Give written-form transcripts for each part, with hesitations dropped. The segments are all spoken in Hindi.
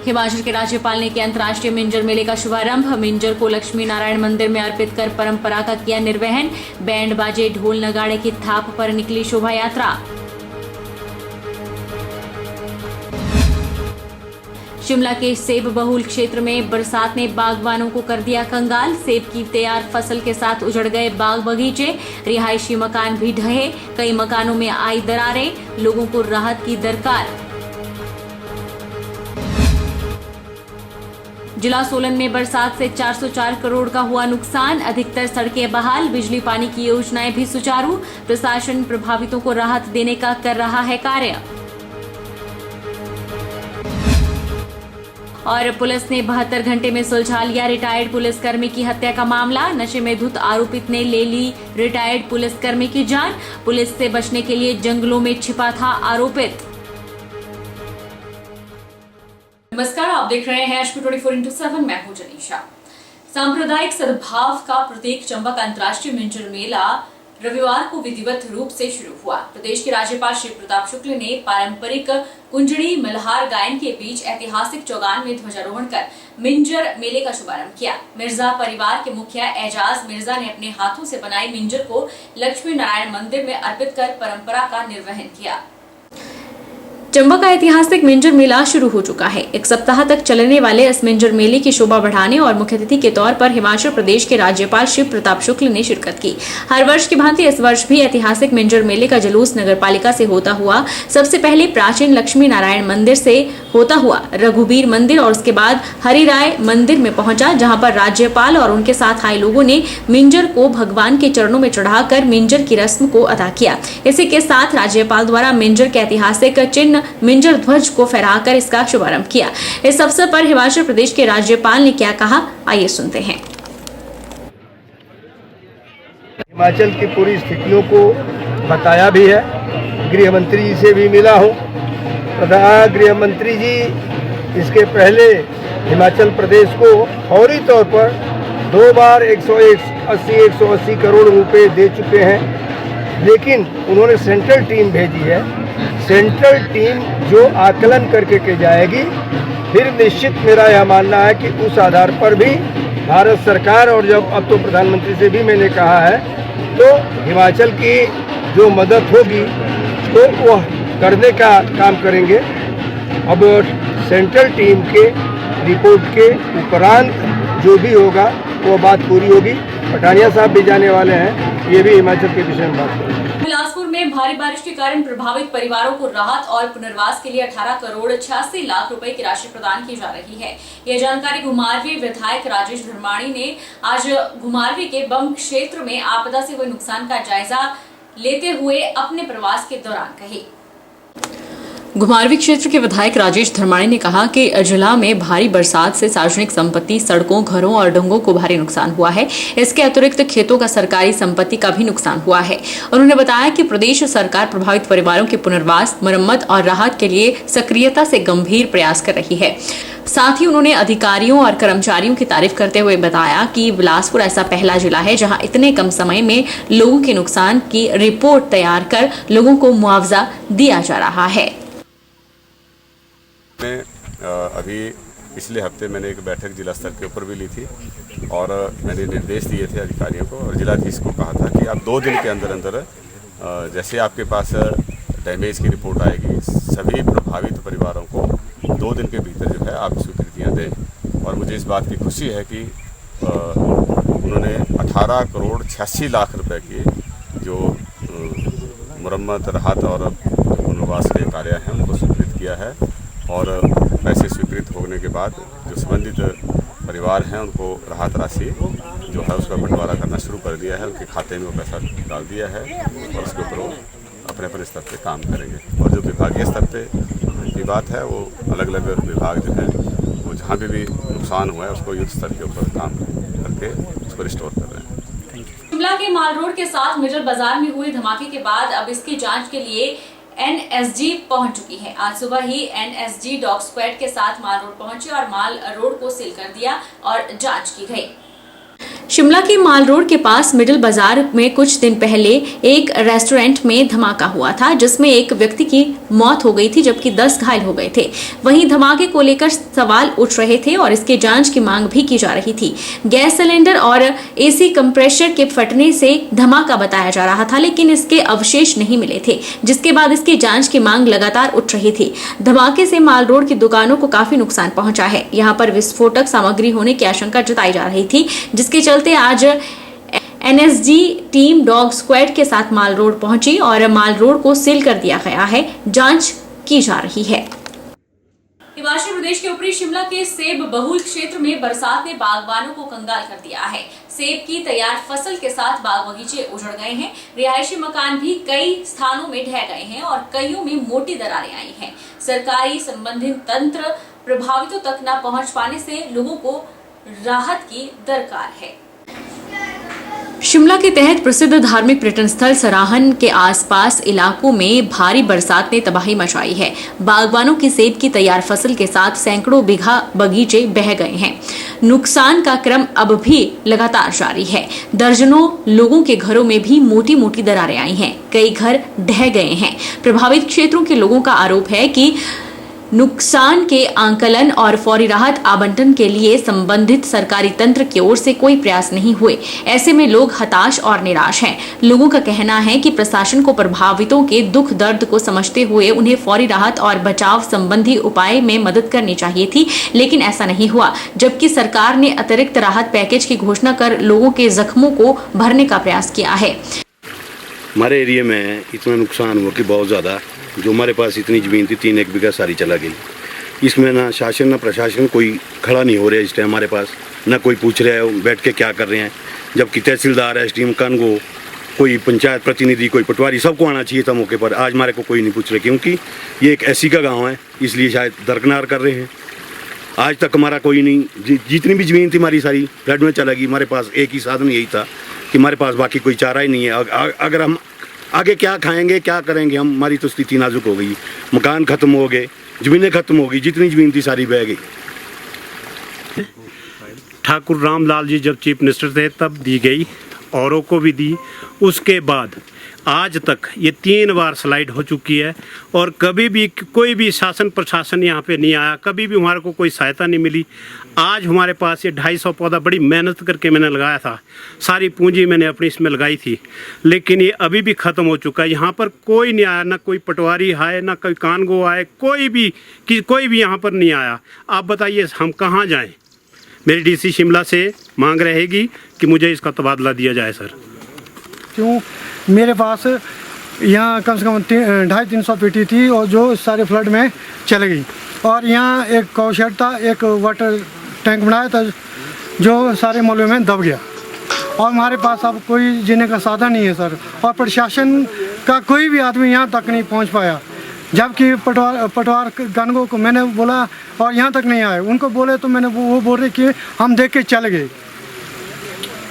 हिमाचल के राज्यपाल ने किया अंतर्राष्ट्रीय मिंजर मेले का शुभारंभ। मिंजर को लक्ष्मी नारायण मंदिर में अर्पित कर परंपरा का किया निर्वहन। बैंड बाजे ढोल नगाड़े की थाप पर निकली शोभा यात्रा। शिमला के सेब बहुल क्षेत्र में बरसात ने बागवानों को कर दिया कंगाल। सेब की तैयार फसल के साथ उजड़ गए बाग बगीचे। रिहायशी मकान भी ढहे। कई मकानों में आई दरारें। लोगों को राहत की दरकार। जिला सोलन में बरसात से 404 करोड़ का हुआ नुकसान। अधिकतर सड़कें बहाल। बिजली पानी की योजनाएं भी सुचारू। प्रशासन प्रभावितों को राहत देने का कर रहा है कार्य। और पुलिस ने 72 घंटे में सुलझा लिया रिटायर्ड पुलिसकर्मी की हत्या का मामला। नशे में धुत आरोपित ने ले ली रिटायर्ड पुलिसकर्मी की जान। पुलिस से बचने के लिए जंगलों में छिपा था आरोपित। नमस्कार, आप देख रहे हैं HP 24x7। मैं हूं जनीशा। सांप्रदायिक सद्भाव का प्रतीक चंबा का अंतर्राष्ट्रीय मिंजर मेला रविवार को विधिवत रूप से शुरू हुआ। प्रदेश के राज्यपाल श्री प्रताप शुक्ल ने पारंपरिक कुंजड़ी मल्हार गायन के बीच ऐतिहासिक चौगान में ध्वजारोहण कर मिंजर मेले का शुभारंभ किया। मिर्जा परिवार के मुखिया एजाज मिर्जा ने अपने हाथों से बनाई मिंजर को लक्ष्मी नारायण मंदिर में अर्पित कर परंपरा का निर्वहन किया। चंबा का ऐतिहासिक मिंजर मेला शुरू हो चुका है। एक सप्ताह तक चलने वाले इस मिंजर मेले की शोभा बढ़ाने और मुख्य अतिथि के तौर पर हिमाचल प्रदेश के राज्यपाल श्री प्रताप शुक्ल ने शिरकत की। हर वर्ष की भांति इस वर्ष भी ऐतिहासिक मिंजर मेले का जुलूस नगरपालिका से होता हुआ सबसे पहले प्राचीन लक्ष्मी नारायण मंदिर से होता हुआ रघुबीर मंदिर और उसके बाद हरिराय मंदिर में पहुंचा, जहां पर राज्यपाल और उनके साथ आए लोगों ने मिंजर को भगवान के चरणों में चढ़ाकर मिंजर की रस्म को अदा किया। इसी के साथ राज्यपाल द्वारा मिंजर के ऐतिहासिक चिन्ह मिंजर ध्वज को फहराकर इसका शुभारंभ किया। इस अवसर पर हिमाचल प्रदेश के राज्यपाल ने क्या कहा, आइए सुनते हैं। हिमाचल की पूरी स्थितियों को बताया भी है। गृह मंत्री जी से भी मिला हूँ। प्रधान गृह मंत्री जी इसके पहले हिमाचल प्रदेश को फौरी तौर पर 2 बार 180 करोड़ रुपए दे चुके हैं, लेकिन उन्होंने सेंट्रल टीम भेजी है। सेंट्रल टीम जो आकलन करके के जाएगी, फिर निश्चित मेरा यह मानना है कि उस आधार पर भी भारत सरकार, और जब अब तो प्रधानमंत्री से भी मैंने कहा है, तो हिमाचल की जो मदद होगी तो वह करने का काम करेंगे। अब सेंट्रल टीम के रिपोर्ट के उपरांत जो भी होगा वो बात पूरी होगी। पठानिया साहब भी जाने वाले हैं, ये भी हिमाचल के विषय में बात करेंगे। बिलासपुर में भारी बारिश के कारण प्रभावित परिवारों को राहत और पुनर्वास के लिए 18 करोड़ 86 लाख रुपए की राशि प्रदान की जा रही है। यह जानकारी घुमारवीं विधायक राजेश धर्माणी ने आज घुमारवीं के बम क्षेत्र में आपदा से हुए नुकसान का जायजा लेते हुए अपने प्रवास के दौरान कही। घुमारवीं क्षेत्र के विधायक राजेश धर्माणी ने कहा कि जिला में भारी बरसात से सार्वजनिक संपत्ति, सड़कों, घरों और डंगों को भारी नुकसान हुआ है। इसके अतिरिक्त खेतों का सरकारी संपत्ति का भी नुकसान हुआ है। उन्होंने बताया कि प्रदेश सरकार प्रभावित परिवारों के पुनर्वास, मरम्मत और राहत के लिए सक्रियता से गंभीर प्रयास कर रही है। साथ ही उन्होंने अधिकारियों और कर्मचारियों की तारीफ करते हुए बताया कि बिलासपुर ऐसा पहला जिला है जहां इतने कम समय में लोगों के नुकसान की रिपोर्ट तैयार कर लोगों को मुआवजा दिया जा रहा है। अभी पिछले हफ्ते मैंने एक बैठक जिला स्तर के ऊपर भी ली थी और मैंने निर्देश दिए थे अधिकारियों को और जिलाधीश को कहा था कि आप 2 दिन के अंदर अंदर जैसे आपके पास डैमेज की रिपोर्ट आएगी, सभी प्रभावित परिवारों को 2 दिन के भीतर जो है आप स्वीकृतियाँ दें। और मुझे इस बात की खुशी है कि उन्होंने 18 करोड़ 86 लाख रुपए की जो मरम्मत, राहत और पुनर्वास के कार्य हैं उनको स्वीकृत किया है। और पैसे स्वीकृत होने के बाद जो संबंधित परिवार हैं उनको राहत राशि जो है उसका बंटवारा करना शुरू कर दिया है। उनके खाते में वो पैसा डाल दिया है और उसके ऊपर वो अपने अपने स्तर पे काम करेंगे। और जो विभागीय स्तर पे की बात है, वो अलग अलग विभाग जो है वो जहाँ भी नुकसान हुआ है उसको युद्ध स्तर के ऊपर काम करके उसको रिस्टोर कर रहे हैं। शिमला के माल रोड के साथ मिडल बाजार में हुए धमाके के बाद अब इसकी जांच के लिए NSG पहुंच चुकी है। आज सुबह ही NSG डॉग स्क्वाड के साथ माल रोड पहुंचे और माल रोड को सील कर दिया और जांच की गई। शिमला के माल रोड के पास मिडिल बाजार में कुछ दिन पहले एक रेस्टोरेंट में धमाका हुआ था, जिसमें एक व्यक्ति की मौत हो गई थी जबकि 10 घायल हो गए थे। वहीं धमाके को लेकर सवाल उठ रहे थे और इसके जांच की मांग भी की जा रही थी। गैस सिलेंडर और एसी कंप्रेसर के फटने से धमाका बताया जा रहा था, लेकिन इसके अवशेष नहीं मिले थे, जिसके बाद इसकी जांच की मांग लगातार उठ रही थी। धमाके से माल रोड की दुकानों को काफी नुकसान पहुंचा है। यहां पर विस्फोटक सामग्री होने की आशंका जताई जा रही थी, जिसके चलते आज एनएसजी टीम डॉग स्क्वाड के साथ माल रोड पहुंची और माल रोड को सील कर दिया गया है। जांच की जा रही है। हिमाचल प्रदेश के ऊपरी शिमला के सेब बहुल क्षेत्र में बरसात ने बागबानों को कंगाल कर दिया है। सेब की तैयार फसल के साथ बाग बगीचे उजड़ गए हैं। रिहायशी मकान भी कई स्थानों में ढह गए हैं और कईयों में मोटी दरारें आई हैं। सरकारी संबंधित तंत्र प्रभावितों तक न पहुंच पाने से लोगों को राहत की दरकार है। शिमला के तहत प्रसिद्ध धार्मिक पर्यटन स्थल सराहन के आसपास इलाकों में भारी बरसात ने तबाही मचाई है। बागबानों की सेब की तैयार फसल के साथ सैकड़ों बीघा बगीचे बह गए हैं। नुकसान का क्रम अब भी लगातार जारी है। दर्जनों लोगों के घरों में भी मोटी मोटी दरारें आई हैं। कई घर ढह गए हैं। प्रभावित क्षेत्रों के लोगों का आरोप है कि नुकसान के आंकलन और फौरी राहत आवंटन के लिए संबंधित सरकारी तंत्र की ओर से कोई प्रयास नहीं हुए। ऐसे में लोग हताश और निराश हैं। लोगों का कहना है कि प्रशासन को प्रभावितों के दुख दर्द को समझते हुए उन्हें फौरी राहत और बचाव संबंधी उपाय में मदद करनी चाहिए थी, लेकिन ऐसा नहीं हुआ। जबकि सरकार ने अतिरिक्त राहत पैकेज की घोषणा कर लोगों के जख्मों को भरने का प्रयास किया है। हमारे एरिया में इतना नुकसान हुआ कि बहुत ज़्यादा, जो हमारे पास इतनी ज़मीन थी 3 बीघा सारी चला गई। इसमें ना शासन ना प्रशासन कोई खड़ा नहीं हो रहा है इस टाइम हमारे पास, ना कोई पूछ रहा है बैठ के क्या कर रहे हैं। जबकि तहसीलदार, एसडीएम, कानगो, कोई पंचायत प्रतिनिधि, कोई पटवारी, सबको आना चाहिए था मौके पर। आज हमारे को कोई नहीं पूछ रहा, क्योंकि ये एक ऐसी का गाँव है, इसलिए शायद दरकिनार कर रहे हैं। आज तक हमारा कोई नहीं, जितनी भी ज़मीन थी हमारी सारी फ्लड में चला गई। हमारे पास एक ही साधन यही था कि हमारे पास बाकी कोई चारा ही नहीं है। अगर हम आगे क्या खाएंगे, क्या करेंगे हम, हमारी तो स्थिति नाजुक हो गई। मकान ख़त्म हो गए, ज़मीनें ख़त्म हो गई, जितनी ज़मीन थी सारी बह गई। ठाकुर रामलाल जी जब चीफ मिनिस्टर थे तब दी गई, औरों को भी दी। उसके बाद आज तक ये 3 बार स्लाइड हो चुकी है और कभी भी कोई भी शासन प्रशासन यहाँ पे नहीं आया, कभी भी हमारे को कोई सहायता नहीं मिली। आज हमारे पास ये 250 पौधा बड़ी मेहनत करके मैंने लगाया था, सारी पूंजी मैंने अपनी इसमें लगाई थी, लेकिन ये अभी भी ख़त्म हो चुका है। यहाँ पर कोई नहीं आया, ना कोई पटवारी आए, ना कोई कानगो आए, कोई भी यहाँ पर नहीं आया। आप बताइए हम कहाँ जाएँ? मेरी डीसी शिमला से मांग रहेगी कि मुझे इसका तबादला दिया जाए सर। क्यों मेरे पास यहाँ कम से कम 250-300 पेटी थी और जो सारे फ्लड में चले गई। और यहाँ एक कौ शेड था, एक वाटर टैंक बनाया था जो सारे मलबे में दब गया। और हमारे पास अब कोई जीने का साधन नहीं है सर, और प्रशासन का कोई भी आदमी यहाँ तक नहीं पहुँच पाया। जबकि पटवार गनगो को मैंने बोला और यहाँ तक नहीं आए। उनको बोले तो मैंने वो बोल रहे कि हम देख के चले गए।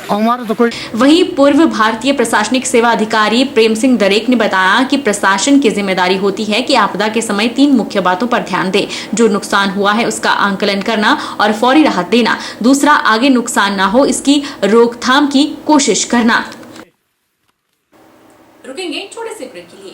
तो कोई। वहीं पूर्व भारतीय प्रशासनिक सेवा अधिकारी प्रेम सिंह दरेक ने बताया कि प्रशासन की जिम्मेदारी होती है कि आपदा के समय 3 मुख्य बातों पर ध्यान दे। जो नुकसान हुआ है उसका आंकलन करना और फौरी राहत देना। दूसरा, आगे नुकसान ना हो इसकी रोकथाम की कोशिश करना। रुकेंगे छोटे से ब्रेक के लिए।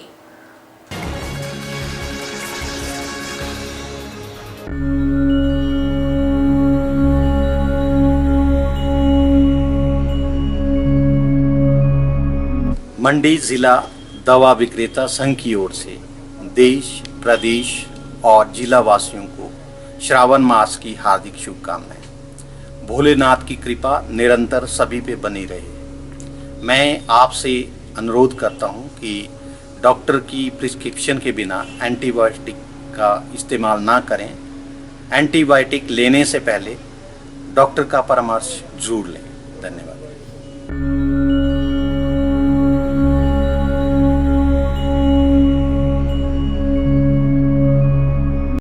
मंडी जिला दवा विक्रेता संघ की ओर से देश, प्रदेश और जिला वासियों को श्रावण मास की हार्दिक शुभकामनाएं। भोलेनाथ की कृपा निरंतर सभी पे बनी रहे। मैं आपसे अनुरोध करता हूं कि डॉक्टर की प्रिस्क्रिप्शन के बिना एंटीबायोटिक का इस्तेमाल ना करें। एंटीबायोटिक लेने से पहले डॉक्टर का परामर्श जरूर लें। धन्यवाद।